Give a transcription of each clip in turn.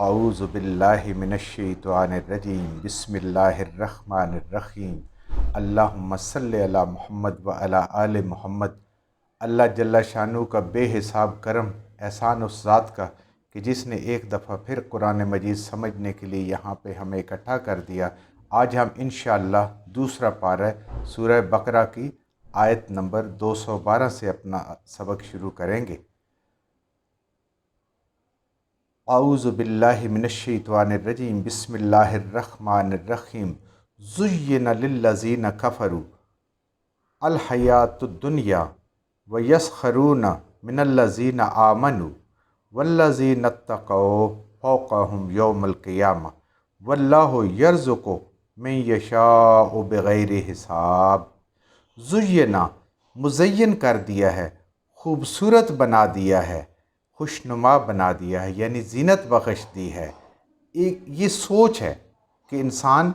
اعوذ باللہ من الشیطان الرجیم بسم اللہ الرحمن الرحیم اللہم صلی علی محمد و علی آل محمد۔ اللہ جل شانہ کا بے حساب کرم احسان اس ذات کا کہ جس نے ایک دفعہ پھر قرآن مجید سمجھنے کے لیے یہاں پہ ہمیں اکٹھا کر دیا۔ آج ہم انشاءاللہ دوسرا پارہ سورہ بقرہ کی آیت نمبر 212 سے اپنا سبق شروع کریں گے۔ اعوذ باللہ من الشیطان الرجیم بسم اللہ الرحمن الرحیم زین للذین کفروا الحیات الدنیا ویسخرون من الذین آمنوا والذین اتقوا فوقہم یوم القیامہ واللہ یرزق من یشاء بغیر حساب۔ زینا مزین کر دیا ہے، خوبصورت بنا دیا ہے، خوشنما بنا دیا ہے، یعنی زینت بخش دی ہے۔ یہ سوچ ہے کہ انسان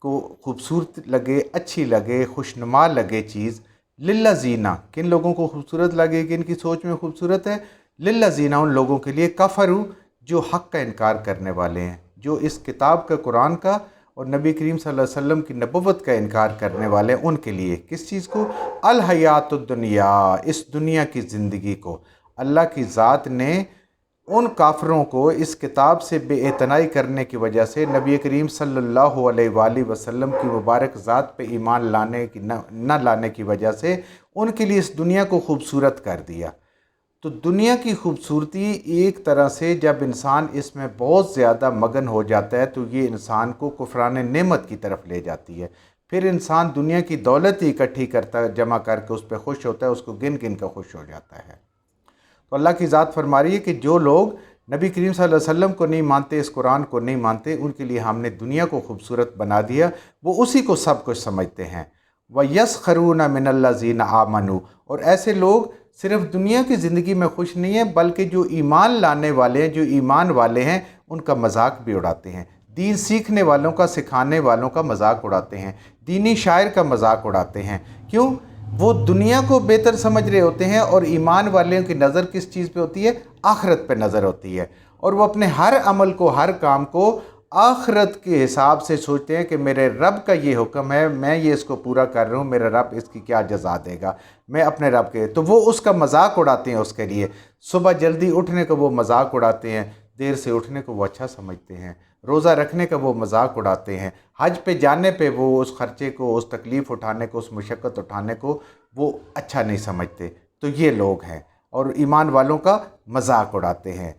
کو خوبصورت لگے، اچھی لگے، خوشنما لگے چیز۔ للذین، کن لوگوں کو خوبصورت لگے، کن کی سوچ میں خوبصورت ہے؟ للذین، ان لوگوں کے لیے کفروا، جو حق کا انکار کرنے والے ہیں، جو اس کتاب کا، قرآن کا اور نبی کریم صلی اللہ علیہ وسلم کی نبوت کا انکار کرنے والے ہیں، ان کے لیے کس چیز کو؟ الحیات الدنیا، اس دنیا کی زندگی کو۔ اللہ کی ذات نے ان کافروں کو اس کتاب سے بے اعتنائی کرنے کی وجہ سے نبی کریم صلی اللہ علیہ وآلہ وسلم کی مبارک ذات پہ ایمان نہ لانے کی وجہ سے ان کے لیے اس دنیا کو خوبصورت کر دیا۔ تو دنیا کی خوبصورتی ایک طرح سے جب انسان اس میں بہت زیادہ مگن ہو جاتا ہے تو یہ انسان کو کفران نعمت کی طرف لے جاتی ہے۔ پھر انسان دنیا کی دولت ہی اکٹھی کرتا، جمع کر کے اس پہ خوش ہوتا ہے، اس کو گن گن کا خوش ہو جاتا ہے۔ تو اللہ کی ذات فرما رہی ہے کہ جو لوگ نبی کریم صلی اللہ علیہ وسلم کو نہیں مانتے، اس قرآن کو نہیں مانتے، ان کے لیے ہم نے دنیا کو خوبصورت بنا دیا، وہ اسی کو سب کچھ سمجھتے ہیں۔ وَيَسْخَرُونَ مِنَ الَّذِينَ آمَنُوا، اور ایسے لوگ صرف دنیا کی زندگی میں خوش نہیں ہیں بلکہ جو ایمان لانے والے ہیں، جو ایمان والے ہیں، ان کا مذاق بھی اڑاتے ہیں۔ دین سیکھنے والوں کا، سکھانے والوں کا مذاق اڑاتے ہیں، دینی شاعر کا مذاق اڑاتے ہیں۔ کیوں؟ وہ دنیا کو بہتر سمجھ رہے ہوتے ہیں، اور ایمان والوں کی نظر کس چیز پہ ہوتی ہے؟ آخرت پہ نظر ہوتی ہے، اور وہ اپنے ہر عمل کو، ہر کام کو آخرت کے حساب سے سوچتے ہیں کہ میرے رب کا یہ حکم ہے، میں یہ اس کو پورا کر رہا ہوں، میرا رب اس کی کیا جزا دے گا، میں اپنے رب کے، تو وہ اس کا مذاق اڑاتے ہیں۔ اس کے لیے صبح جلدی اٹھنے کا وہ مذاق اڑاتے ہیں، دیر سے اٹھنے کو وہ اچھا سمجھتے ہیں، روزہ رکھنے کا وہ مذاق اڑاتے ہیں، حج پہ جانے پہ وہ اس خرچے کو، اس تکلیف اٹھانے کو، اس مشقت اٹھانے کو وہ اچھا نہیں سمجھتے۔ تو یہ لوگ ہیں، اور ایمان والوں کا مذاق اڑاتے ہیں۔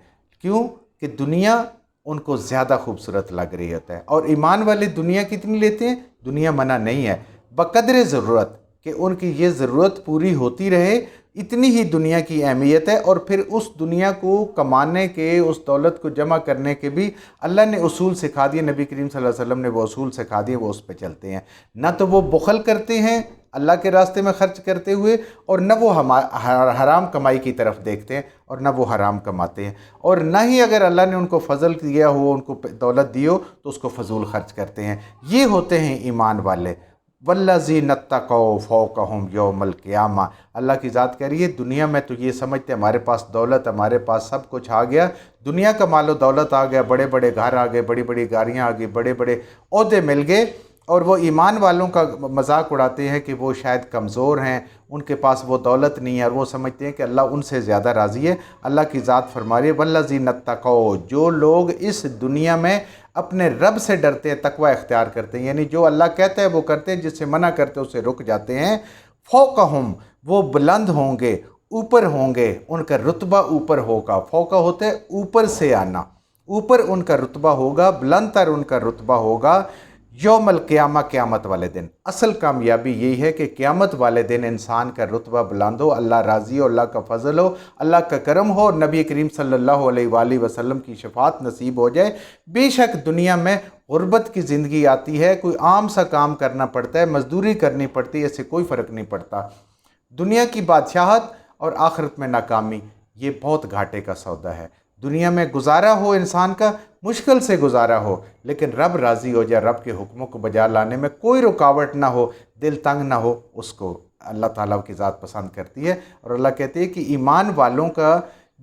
کیوں؟ کہ دنیا ان کو زیادہ خوبصورت لگ رہی ہوتا ہے، اور ایمان والے دنیا کتنی لیتے ہیں؟ دنیا منع نہیں ہے، بقدر ضرورت، کہ ان کی یہ ضرورت پوری ہوتی رہے، اتنی ہی دنیا کی اہمیت ہے۔ اور پھر اس دنیا کو کمانے کے، اس دولت کو جمع کرنے کے بھی اللہ نے اصول سکھا دیے، نبی کریم صلی اللہ علیہ وسلم نے وہ اصول سکھا دیے، وہ اس پہ چلتے ہیں۔ نہ تو وہ بخل کرتے ہیں اللہ کے راستے میں خرچ کرتے ہوئے، اور نہ وہ حرام کمائی کی طرف دیکھتے ہیں، اور نہ وہ حرام کماتے ہیں، اور نہ ہی اگر اللہ نے ان کو فضل دیا ہو، ان کو دولت دی ہو، تو اس کو فضول خرچ کرتے ہیں۔ یہ ہوتے ہیں ایمان والے۔ وَالَّذِينَ اتَّقَوْا فَوْقَهُمْ يَوْمَ الْقِيَامَةِ، اللہ کی ذات کہہ رہی ہے دنیا میں تو یہ سمجھتے ہمارے پاس دولت، ہمارے پاس سب کچھ آ گیا، دنیا کا مال و دولت آ گیا، بڑے بڑے گھر آ گئے، بڑی بڑی گاڑیاں آ گئی، بڑے بڑے عہدے مل گئے، اور وہ ایمان والوں کا مذاق اڑاتے ہیں کہ وہ شاید کمزور ہیں، ان کے پاس وہ دولت نہیں ہے، اور وہ سمجھتے ہیں کہ اللہ ان سے زیادہ راضی ہے۔ اللہ کی ذات فرما رہی ہے وَالَّذِينَ اتَّقَوْا، جو لوگ اس دنیا میں اپنے رب سے ڈرتے ہیں، تقوی اختیار کرتے ہیں، یعنی جو اللہ کہتا ہے وہ کرتے ہیں، جس سے منع کرتے ہیں اسے رک جاتے ہیں۔ فوقہم، وہ بلند ہوں گے، اوپر ہوں گے، ان کا رتبہ اوپر ہوگا۔ فوقہ ہوتے اوپر سے آنا، اوپر ان کا رتبہ ہوگا، بلند تر ان کا رتبہ ہوگا یوم القیامہ، قیامت والے دن۔ اصل کامیابی یہی ہے کہ قیامت والے دن انسان کا رتبہ بلند ہو، اللہ راضی ہو، اللہ کا فضل ہو، اللہ کا کرم ہو، اور نبی کریم صلی اللہ علیہ وآلہ وسلم کی شفاعت نصیب ہو جائے۔ بے شک دنیا میں غربت کی زندگی آتی ہے، کوئی عام سا کام کرنا پڑتا ہے، مزدوری کرنی پڑتی ہے، اس سے کوئی فرق نہیں پڑتا۔ دنیا کی بادشاہت اور آخرت میں ناکامی، یہ بہت گھاٹے کا سودا ہے۔ دنیا میں گزارا ہو انسان کا، مشکل سے گزارا ہو، لیکن رب راضی ہو جائے، رب کے حکموں کو بجا لانے میں کوئی رکاوٹ نہ ہو، دل تنگ نہ ہو، اس کو اللہ تعالیٰ کی ذات پسند کرتی ہے۔ اور اللہ کہتے ہیں کہ ایمان والوں کا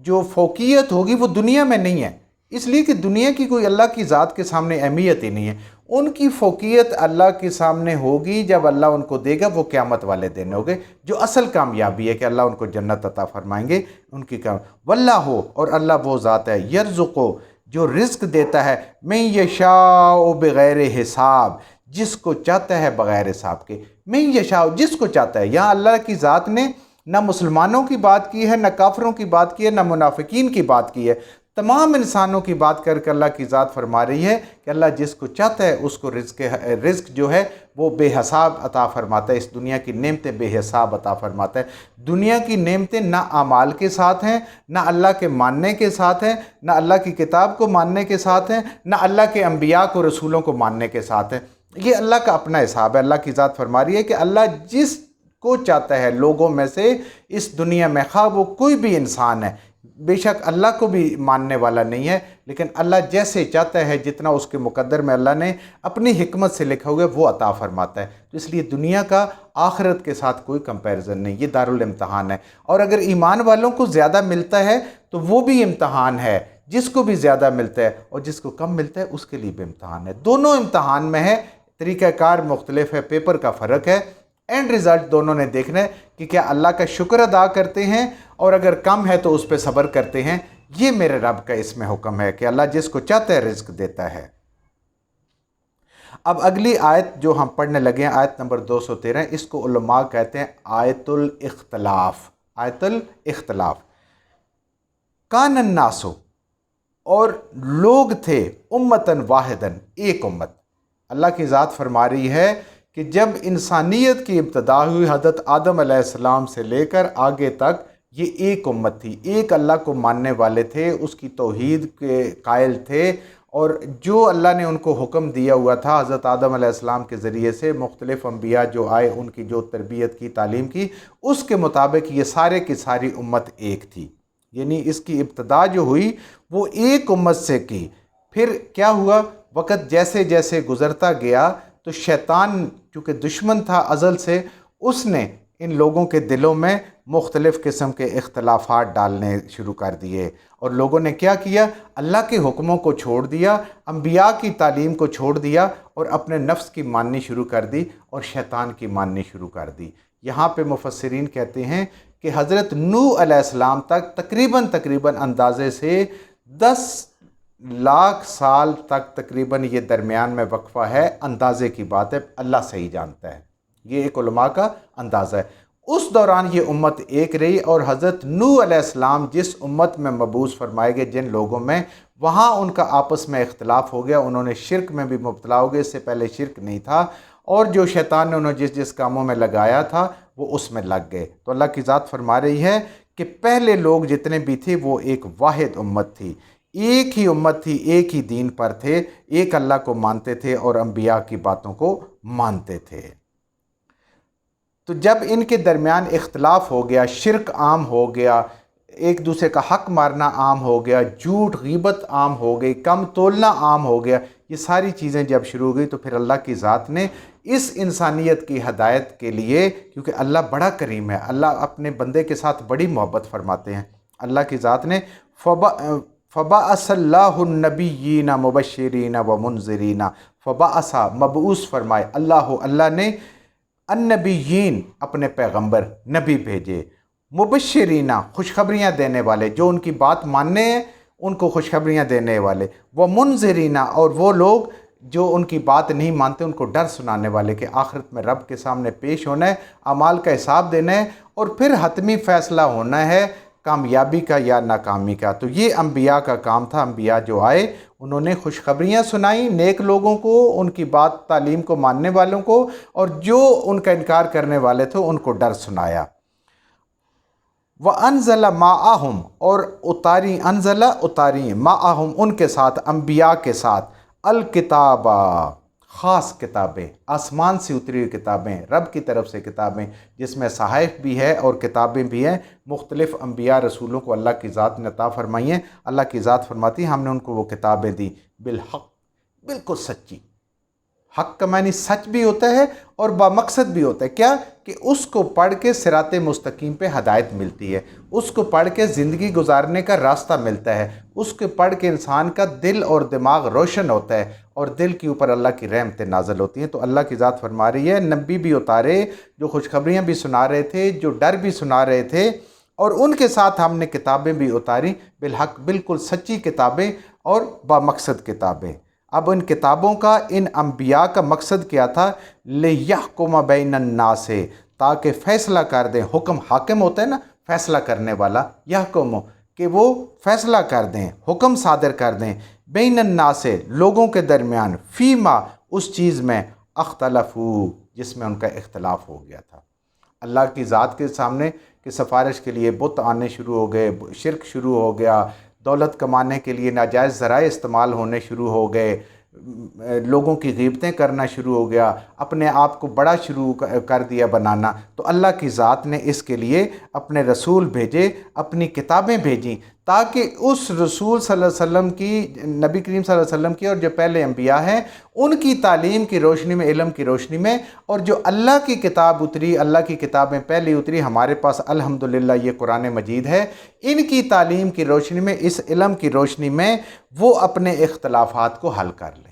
جو فوقیت ہوگی وہ دنیا میں نہیں ہے، اس لیے کہ دنیا کی کوئی اللہ کی ذات کے سامنے اہمیت ہی نہیں ہے۔ ان کی فوقیت اللہ کے سامنے ہوگی جب اللہ ان کو دے گا، وہ قیامت والے دن ہوگے، جو اصل کامیابی ہے کہ اللہ ان کو جنت عطا فرمائیں گے۔ ان کی واللہ، اور اللہ وہ ذات ہے، یرزقو، جو رزق دیتا ہے، من یشاء بغیر حساب، جس کو چاہتا ہے بغیر حساب کے، من یشاء، جس کو چاہتا ہے۔ یہاں اللہ کی ذات نے نہ مسلمانوں کی بات کی ہے، نہ کافروں کی بات کی ہے، نہ منافقین کی بات کی ہے، تمام انسانوں کی بات کر کے اللہ کی ذات فرما رہی ہے کہ اللہ جس کو چاہتا ہے اس کو رزق جو ہے وہ بے حساب عطا فرماتا ہے، اس دنیا کی نعمتیں بے حساب عطا فرماتا ہے۔ دنیا کی نعمتیں نہ اعمال کے ساتھ ہیں، نہ اللہ کے ماننے کے ساتھ ہیں، نہ اللہ کی کتاب کو ماننے کے ساتھ ہیں، نہ اللہ کے انبیاء کو، رسولوں کو ماننے کے ساتھ ہیں۔ یہ اللہ کا اپنا حساب ہے۔ اللہ کی ذات فرما رہی ہے کہ اللہ جس کو چاہتا ہے لوگوں میں سے اس دنیا میں، خواہ وہ کوئی بھی انسان ہے، بے شک اللہ کو بھی ماننے والا نہیں ہے، لیکن اللہ جیسے چاہتا ہے، جتنا اس کے مقدر میں اللہ نے اپنی حکمت سے لکھا ہوا ہے وہ عطا فرماتا ہے۔ تو اس لیے دنیا کا آخرت کے ساتھ کوئی کمپیریزن نہیں، یہ دارالامتحان ہے۔ اور اگر ایمان والوں کو زیادہ ملتا ہے تو وہ بھی امتحان ہے، جس کو بھی زیادہ ملتا ہے، اور جس کو کم ملتا ہے اس کے لیے بھی امتحان ہے۔ دونوں امتحان میں ہے، طریقہ کار مختلف ہے، پیپر کا فرق ہے، اینڈ رزلٹ دونوں نے دیکھنا ہے کہ کیا اللہ کا شکر ادا کرتے ہیں، اور اگر کم ہے تو اس پہ صبر کرتے ہیں۔ یہ میرے رب کا اس میں حکم ہے کہ اللہ جس کو چاہتا ہے رزق دیتا ہے۔ اب اگلی آیت جو ہم پڑھنے لگے ہیں، آیت نمبر 213، اس کو علماء کہتے ہیں آیت الاختلاف۔ آیت الاختلاف، کان الناس، اور لوگ تھے، امتاً واحداً، ایک امت۔ اللہ کی ذات فرما رہی ہے کہ جب انسانیت کی ابتدا ہوئی حضرت آدم علیہ السلام سے لے کر آگے تک، یہ ایک امت تھی، ایک اللہ کو ماننے والے تھے، اس کی توحید کے قائل تھے، اور جو اللہ نے ان کو حکم دیا ہوا تھا حضرت آدم علیہ السلام کے ذریعے سے، مختلف انبیاء جو آئے ان کی جو تربیت کی، تعلیم کی، اس کے مطابق یہ سارے کی ساری امت ایک تھی۔ یعنی اس کی ابتدا جو ہوئی وہ ایک امت سے کی۔ پھر کیا ہوا، وقت جیسے جیسے گزرتا گیا تو شیطان چونکہ دشمن تھا ازل سے، اس نے ان لوگوں کے دلوں میں مختلف قسم کے اختلافات ڈالنے شروع کر دیے، اور لوگوں نے کیا کیا، اللہ کے حکموں کو چھوڑ دیا، انبیاء کی تعلیم کو چھوڑ دیا، اور اپنے نفس کی ماننی شروع کر دی، اور شیطان کی ماننی شروع کر دی۔ یہاں پہ مفسرین کہتے ہیں کہ حضرت نوح علیہ السلام تک تقریباً اندازے سے 10 لاکھ سال تک تقریباً یہ درمیان میں وقفہ ہے، اندازے کی بات ہے، اللہ صحیح جانتا ہے، یہ ایک علماء کا اندازہ ہے۔ اس دوران یہ امت ایک رہی، اور حضرت نوح علیہ السلام جس امت میں مبعوث فرمائے گئے، جن لوگوں میں، وہاں ان کا آپس میں اختلاف ہو گیا، انہوں نے شرک میں بھی مبتلا ہو گئے، اس سے پہلے شرک نہیں تھا، اور جو شیطان نے انہوں جس کاموں میں لگایا تھا وہ اس میں لگ گئے۔ تو اللہ کی ذات فرما رہی ہے کہ پہلے لوگ جتنے بھی تھے وہ ایک واحد امت تھی، ایک ہی امت تھی، ایک ہی دین پر تھے، ایک اللہ کو مانتے تھے اور انبیاء کی باتوں کو مانتے تھے۔ تو جب ان کے درمیان اختلاف ہو گیا، شرک عام ہو گیا، ایک دوسرے کا حق مارنا عام ہو گیا، جھوٹ غیبت عام ہو گئی، کم تولنا عام ہو گیا، یہ ساری چیزیں جب شروع ہو گئی تو پھر اللہ کی ذات نے اس انسانیت کی ہدایت کے لیے، کیونکہ اللہ بڑا کریم ہے، اللہ اپنے بندے کے ساتھ بڑی محبت فرماتے ہیں، اللہ کی ذات نے فبعث اللہ النبیین مبشرین ومنذرین، فبعث، مبعوث فرمائے، اللہ نے النبیین، اپنے پیغمبر نبی بھیجے، مبشرین، خوشخبریاں دینے والے، جو ان کی بات ماننے ہیں ان کو خوشخبریاں دینے والے، ومنذرین، اور وہ لوگ جو ان کی بات نہیں مانتے ان کو ڈر سنانے والے کہ آخرت میں رب کے سامنے پیش ہونا ہے، اعمال کا حساب دینا ہے، اور پھر حتمی فیصلہ ہونا ہے کامیابی کا یا ناکامی کا۔ تو یہ انبیاء کا کام تھا، انبیاء جو آئے انہوں نے خوشخبریاں سنائیں نیک لوگوں کو، ان کی بات تعلیم کو ماننے والوں کو، اور جو ان کا انکار کرنے والے تھے ان کو ڈر سنایا۔ وَأَنزَلَ مَعَهُمْ، اور اتاری مَعَهُمْ، ان کے ساتھ، انبیاء کے ساتھ، الکتاب، خاص کتابیں، آسمان سے اتری ہوئی کتابیں، رب کی طرف سے کتابیں، جس میں صحائف بھی ہے اور کتابیں بھی ہیں، مختلف انبیاء رسولوں کو اللہ کی ذات نے عطا فرمائی ہیں۔ اللہ کی ذات فرماتی ہے ہم نے ان کو وہ کتابیں دی بالحق، بالکل سچی، حق کا معنی سچ بھی ہوتا ہے اور بامقصد بھی ہوتا ہے. کیا کہ اس کو پڑھ کے صراط مستقیم پہ ہدایت ملتی ہے، اس کو پڑھ کے زندگی گزارنے کا راستہ ملتا ہے، اس کو پڑھ کے انسان کا دل اور دماغ روشن ہوتا ہے اور دل کے اوپر اللہ کی رحمتیں نازل ہوتی ہیں. تو اللہ کی ذات فرما رہی ہے نبی بھی اتارے جو خوشخبریاں بھی سنا رہے تھے، جو ڈر بھی سنا رہے تھے، اور ان کے ساتھ ہم نے کتابیں بھی اتاری بالحق، بالکل سچی کتابیں اور بامقصد کتابیں. اب ان کتابوں کا، ان انبیاء کا مقصد کیا تھا؟ لِيَحْكُمَ بَيْنَ النَّاسِ، تاکہ فیصلہ کر دیں. حکم حاکم ہوتا ہے نا، فیصلہ کرنے والا، یحکم، کہ وہ فیصلہ کر دیں، حکم صادر کر دیں. بین الناس، لوگوں کے درمیان، فیما، اس چیز میں، اختلفو، جس میں ان کا اختلاف ہو گیا تھا. اللہ کی ذات کے سامنے کہ سفارش کے لیے بت آنے شروع ہو گئے، شرک شروع ہو گیا، دولت کمانے کے لیے ناجائز ذرائع استعمال ہونے شروع ہو گئے، لوگوں کی غیبتیں کرنا شروع ہو گیا، اپنے آپ کو بڑا شروع کر دیا بنانا. تو اللہ کی ذات نے اس کے لیے اپنے رسول بھیجے، اپنی کتابیں بھیجیں، تاکہ اس رسول صلی اللہ علیہ وسلم کی، نبی کریم صلی اللہ علیہ وسلم کی اور جو پہلے انبیاء ہیں ان کی تعلیم کی روشنی میں، علم کی روشنی میں، اور جو اللہ کی کتاب اتری، اللہ کی کتابیں پہلے اتری، ہمارے پاس الحمدللہ یہ قرآن مجید ہے، ان کی تعلیم کی روشنی میں، اس علم کی روشنی میں وہ اپنے اختلافات کو حل کر لیں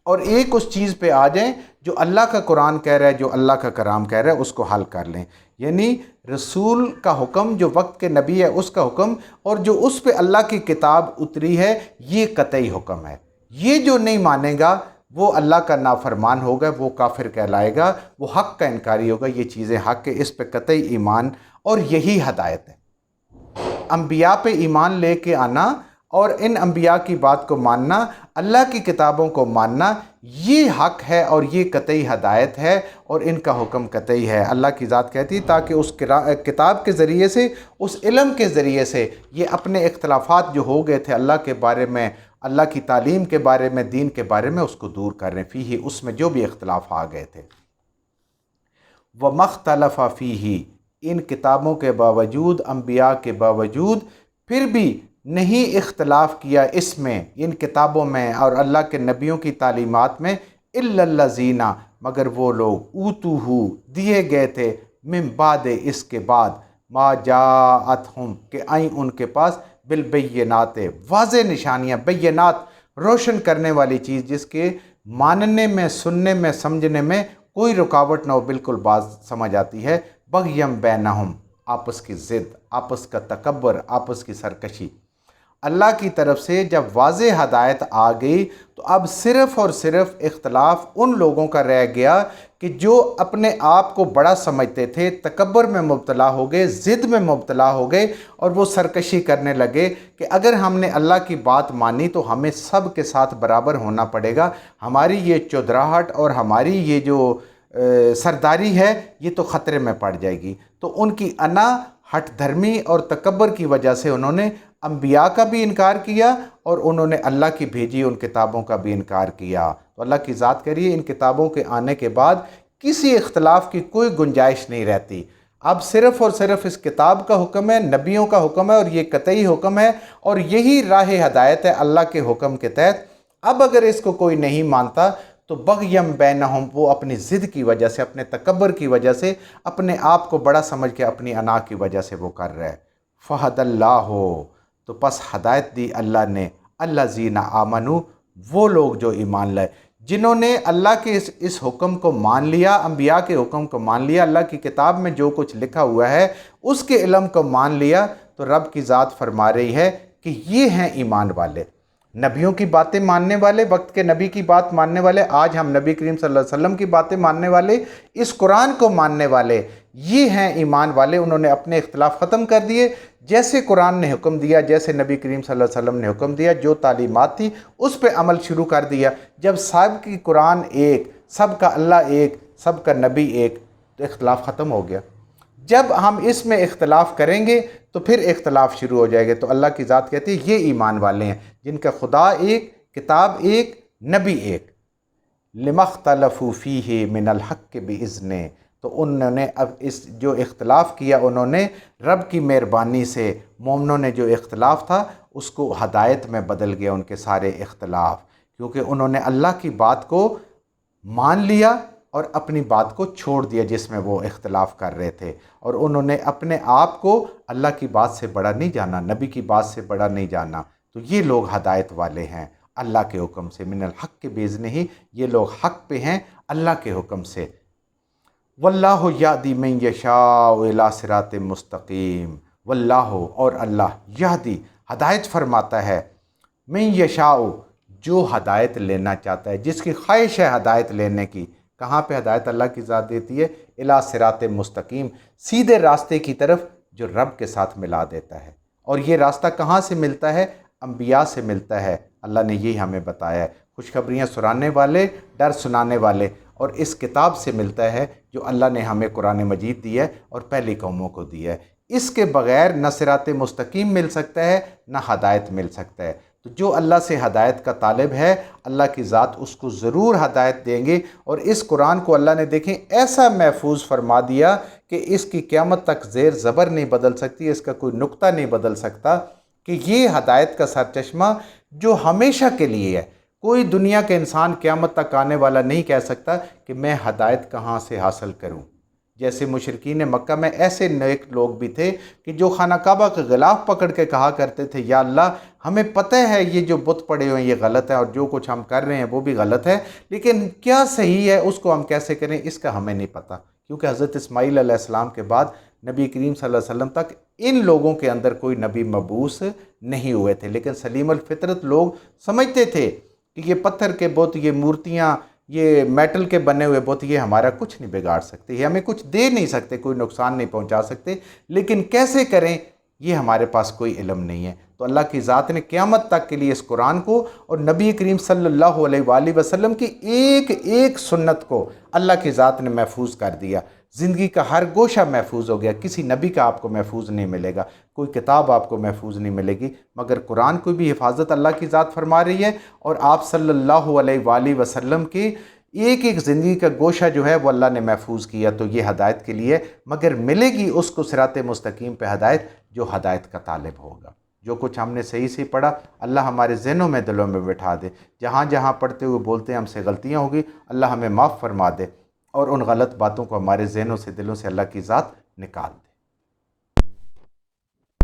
اور ایک اس چیز پہ آ جائیں جو اللہ کا قرآن کہہ رہا ہے، جو اللہ کا کلام کہہ رہا ہے، اس کو حل کر لیں. یعنی رسول کا حکم، جو وقت کے نبی ہے اس کا حکم، اور جو اس پہ اللہ کی کتاب اتری ہے، یہ قطعی حکم ہے. یہ جو نہیں مانے گا وہ اللہ کا نافرمان ہوگا، وہ کافر کہلائے گا، وہ حق کا انکاری ہوگا. یہ چیزیں حق ہے، اس پہ قطعی ایمان، اور یہی ہدایت ہے. انبیاء پہ ایمان لے کے آنا اور ان انبیاء کی بات کو ماننا، اللہ کی کتابوں کو ماننا، یہ حق ہے اور یہ قطعی ہدایت ہے اور ان کا حکم قطعی ہے. اللہ کی ذات کہتی تاکہ اس کتاب کے ذریعے سے، اس علم کے ذریعے سے یہ اپنے اختلافات جو ہو گئے تھے اللہ کے بارے میں، اللہ کی تعلیم کے بارے میں، دین کے بارے میں، اس کو دور کر رہے ہیں. فیہ، اس میں جو بھی اختلاف آ گئے تھے. وَمَا اخْتَلَفَ فِيهِ، ان کتابوں کے باوجود، انبیاء کے باوجود، پھر بھی نہیں اختلاف کیا اس میں، ان کتابوں میں اور اللہ کے نبیوں کی تعلیمات میں، إِلَّا الَّذِينَ، مگر وہ لوگ، اوتوہ، دیے گئے تھے، من بعد، اس کے بعد، ما جاءتہم، کہ آئیں ان کے پاس، بالبینات، واضح نشانیاں، بینات، روشن کرنے والی چیز جس کے ماننے میں، سننے میں، سمجھنے میں کوئی رکاوٹ نہ ہو، بالکل بات سمجھ آتی ہے. بغیم بینہم، آپس کی ضد، آپس کا تکبر، آپس کی سرکشی. اللہ کی طرف سے جب واضح ہدایت آ گئی تو اب صرف اور صرف اختلاف ان لوگوں کا رہ گیا کہ جو اپنے آپ کو بڑا سمجھتے تھے، تکبر میں مبتلا ہو گئے، ضد میں مبتلا ہو گئے، اور وہ سرکشی کرنے لگے کہ اگر ہم نے اللہ کی بات مانی تو ہمیں سب کے ساتھ برابر ہونا پڑے گا، ہماری یہ چودراہٹ اور ہماری یہ جو سرداری ہے یہ تو خطرے میں پڑ جائے گی. تو ان کی انا، ہٹ دھرمی اور تکبر کی وجہ سے انہوں نے انبیاء کا بھی انکار کیا اور انہوں نے اللہ کی بھیجی ان کتابوں کا بھی انکار کیا. تو اللہ کی ذات کہہ رہی ہے ان کتابوں کے آنے کے بعد کسی اختلاف کی کوئی گنجائش نہیں رہتی. اب صرف اور صرف اس کتاب کا حکم ہے، نبیوں کا حکم ہے، اور یہ قطعی حکم ہے اور یہی راہ ہدایت ہے اللہ کے حکم کے تحت. اب اگر اس کو کوئی نہیں مانتا تو بغیم بینہم، وہ اپنی ضد کی وجہ سے، اپنے تکبر کی وجہ سے، اپنے آپ کو بڑا سمجھ کے اپنی انا کی وجہ سے وہ کر رہا ہے. فہد اللہ، تو پس ہدایت دی اللہ نے، الذین آمنوا، وہ لوگ جو ایمان لائے، جنہوں نے اللہ کے اس حکم کو مان لیا، انبیاء کے حکم کو مان لیا، اللہ کی کتاب میں جو کچھ لکھا ہوا ہے اس کے علم کو مان لیا. تو رب کی ذات فرما رہی ہے کہ یہ ہیں ایمان والے، نبیوں کی باتیں ماننے والے، وقت کے نبی کی بات ماننے والے، آج ہم نبی کریم صلی اللہ علیہ وسلم کی باتیں ماننے والے، اس قرآن کو ماننے والے، یہ ہیں ایمان والے. انہوں نے اپنے اختلاف ختم کر دیے، جیسے قرآن نے حکم دیا، جیسے نبی کریم صلی اللہ علیہ وسلم نے حکم دیا، جو تعلیمات تھی اس پہ عمل شروع کر دیا. جب سب کی قرآن ایک، سب کا اللہ ایک، سب کا نبی ایک، تو اختلاف ختم ہو گیا. جب ہم اس میں اختلاف کریں گے تو پھر اختلاف شروع ہو جائے گا. تو اللہ کی ذات کہتی ہے یہ ایمان والے ہیں جن کا خدا ایک، کتاب ایک، نبی ایک. لِمَا اخْتَلَفُوا فِيهِ مِنَ الْحَقِّ بِإِذْنِهِ، تو انہوں نے اب اس جو اختلاف کیا انہوں نے رب کی مہربانی سے، مومنوں نے جو اختلاف تھا اس کو ہدایت میں بدل گیا ان کے سارے اختلاف، کیونکہ انہوں نے اللہ کی بات کو مان لیا اور اپنی بات کو چھوڑ دیا جس میں وہ اختلاف کر رہے تھے، اور انہوں نے اپنے آپ کو اللہ کی بات سے بڑا نہیں جانا، نبی کی بات سے بڑا نہیں جانا۔ تو یہ لوگ ہدایت والے ہیں اللہ کے حکم سے، من الحق کے بیز نہیں، یہ لوگ حق پہ ہیں اللہ کے حکم سے۔ واللہ یہدی من یشاء الی صراط مستقیم، واللہ اور اللہ یہدی ہدایت فرماتا ہے، من یشاء جو ہدایت لینا چاہتا ہے، جس کی خواہش ہے ہدایت لینے کی۔ کہاں پہ ہدایت اللہ کی ذات دیتی ہے؟ الی صراط مستقیم، سیدھے راستے کی طرف جو رب کے ساتھ ملا دیتا ہے۔ اور یہ راستہ کہاں سے ملتا ہے؟ انبیاء سے ملتا ہے۔ اللہ نے یہی ہمیں بتایا ہے، خوشخبریاں سنانے والے، ڈر سنانے والے، اور اس کتاب سے ملتا ہے جو اللہ نے ہمیں قرآن مجید دی ہے اور پہلی قوموں کو دی ہے۔ اس کے بغیر نہ صراط مستقیم مل سکتا ہے نہ ہدایت مل سکتا ہے۔ تو جو اللہ سے ہدایت کا طالب ہے، اللہ کی ذات اس کو ضرور ہدایت دیں گے۔ اور اس قرآن کو اللہ نے دیکھیں ایسا محفوظ فرما دیا کہ اس کی قیامت تک زیر زبر نہیں بدل سکتی، اس کا کوئی نقطہ نہیں بدل سکتا، کہ یہ ہدایت کا سرچشمہ جو ہمیشہ کے لیے ہے۔ کوئی دنیا کے انسان قیامت تک آنے والا نہیں کہہ سکتا کہ میں ہدایت کہاں سے حاصل کروں۔ جیسے مشرکین مکہ میں ایسے نیک لوگ بھی تھے کہ جو خانہ کعبہ کا غلاف پکڑ کے کہا کرتے تھے، یا اللہ ہمیں پتہ ہے یہ جو بت پڑے ہوئے ہیں یہ غلط ہے، اور جو کچھ ہم کر رہے ہیں وہ بھی غلط ہے، لیکن کیا صحیح ہے اس کو ہم کیسے کریں اس کا ہمیں نہیں پتہ۔ کیونکہ حضرت اسماعیل علیہ السلام کے بعد نبی کریم صلی اللہ علیہ وسلم تک ان لوگوں کے اندر کوئی نبی مبعوث نہیں ہوئے تھے، لیکن سلیم الفطرت لوگ سمجھتے تھے کہ یہ پتھر کے بت، یہ مورتیاں، یہ میٹل کے بنے ہوئے بت، یہ ہمارا کچھ نہیں بگاڑ سکتے، یہ ہمیں کچھ دے نہیں سکتے، کوئی نقصان نہیں پہنچا سکتے، لیکن کیسے کریں یہ ہمارے پاس کوئی علم نہیں ہے۔ تو اللہ کی ذات نے قیامت تک کے لیے اس قرآن کو اور نبی کریم صلی اللہ علیہ وآلہ وسلم کی ایک ایک سنت کو اللہ کی ذات نے محفوظ کر دیا۔ زندگی کا ہر گوشہ محفوظ ہو گیا، کسی نبی کا آپ کو محفوظ نہیں ملے گا، کوئی کتاب آپ کو محفوظ نہیں ملے گی، مگر قرآن کو بھی حفاظت اللہ کی ذات فرما رہی ہے، اور آپ صلی اللہ علیہ وآلہ وسلم کی ایک ایک زندگی کا گوشہ جو ہے وہ اللہ نے محفوظ کیا۔ تو یہ ہدایت کے لیے، مگر ملے گی اس کو صراط مستقیم پہ ہدایت جو ہدایت کا طالب ہوگا۔ جو کچھ ہم نے صحیح سے پڑھا اللہ ہمارے ذہنوں میں، دلوں میں بٹھا دے۔ جہاں جہاں پڑھتے ہوئے بولتے ہیں ہم سے غلطیاں ہوگی، اللہ ہمیں معاف فرما دے، اور ان غلط باتوں کو ہمارے ذہنوں سے، دلوں سے اللہ کی ذات نکال دے۔